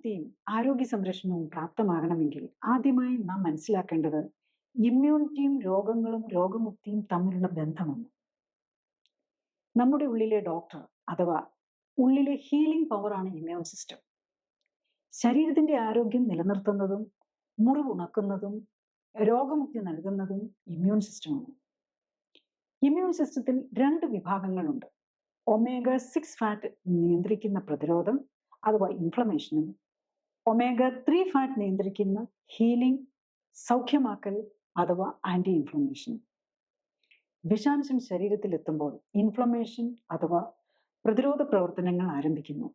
രോഗമുക്തിയും ആരോഗ്യ സംരക്ഷണവും പ്രാപ്തമാകണമെങ്കിൽ ആദ്യമായി നാം മനസ്സിലാക്കേണ്ടത് ഇമ്മ്യൂണിറ്റിയും രോഗങ്ങളും രോഗമുക്തിയും തമ്മിലുള്ള ബന്ധമാണ്. നമ്മുടെ ഉള്ളിലെ ഡോക്ടർ അഥവാ ഉള്ളിലെ ഹീലിംഗ് പവറാണ് ഇമ്മ്യൂൺ സിസ്റ്റം. ശരീരത്തിന്റെ ആരോഗ്യം നിലനിർത്തുന്നതും മുറിവുണക്കുന്നതും രോഗമുക്തി നൽകുന്നതും ഇമ്മ്യൂൺ സിസ്റ്റമാണ്. ഇമ്മ്യൂൺ സിസ്റ്റത്തിൽ 2 വിഭാഗങ്ങളുണ്ട്. omega-6 ഫാറ്റ് നിയന്ത്രിക്കുന്ന പ്രതിരോധം അഥവാ ഇൻഫ്ലമേഷനും omega-3 ഫാറ്റ് നിയന്ത്രിക്കുന്ന ഹീലിംഗ് സൗഖ്യമാക്കൽ അഥവാ ആന്റി ഇൻഫ്ലമേഷനും. വിഷാംശം ശരീരത്തിൽ എത്തുമ്പോൾ ഇൻഫ്ലമേഷൻ അഥവാ പ്രതിരോധ പ്രവർത്തനങ്ങൾ ആരംഭിക്കുന്നു.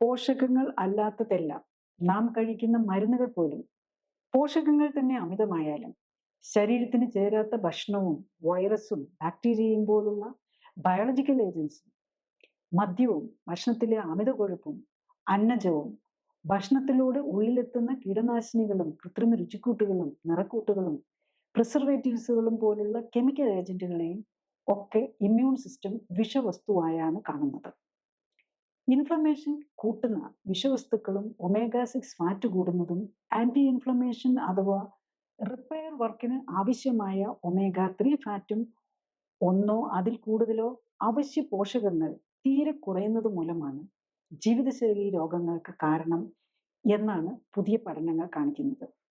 പോഷകങ്ങൾ അല്ലാത്തതെല്ലാം, നാം കഴിക്കുന്ന മരുന്നുകൾ പോലും പോഷകങ്ങൾ തന്നെ അമിതമായാലും ശരീരത്തിന് ചേരാത്ത ഭക്ഷണവും വൈറസും ബാക്ടീരിയയും പോലുള്ള ബയോളജിക്കൽ ഏജൻസും, മദ്യവും ഭക്ഷണത്തിലെ അമിത കൊഴുപ്പും അന്നജവും ഭക്ഷണത്തിലൂടെ ഉള്ളിലെത്തുന്ന കീടനാശിനികളും കൃത്രിമ രുചിക്കൂട്ടുകളും നിറക്കൂട്ടുകളും പ്രിസർവേറ്റീവ്സുകളും പോലുള്ള കെമിക്കൽ ഏജന്റുകളെയും ഒക്കെ ഇമ്മ്യൂൺ സിസ്റ്റം വിഷവസ്തുവായാണ് കാണുന്നത്. ഇൻഫ്ലമേഷൻ കൂട്ടുന്ന വിഷവസ്തുക്കളും omega-6 ഫാറ്റ് കൂടുന്നതും ആന്റി ഇൻഫ്ലമേഷൻ അഥവാ റിപ്പയർ വർക്കിന് ആവശ്യമായ omega-3 ഫാറ്റും ഒന്നോ അതിൽ കൂടുതലോ അവശ്യ പോഷകങ്ങൾ തീരെ കുറയുന്നത് മൂലമാണ് ജീവിതശൈലി രോഗങ്ങൾക്ക് കാരണം എന്നാണ് പുതിയ പഠനങ്ങൾ കാണിക്കുന്നത്.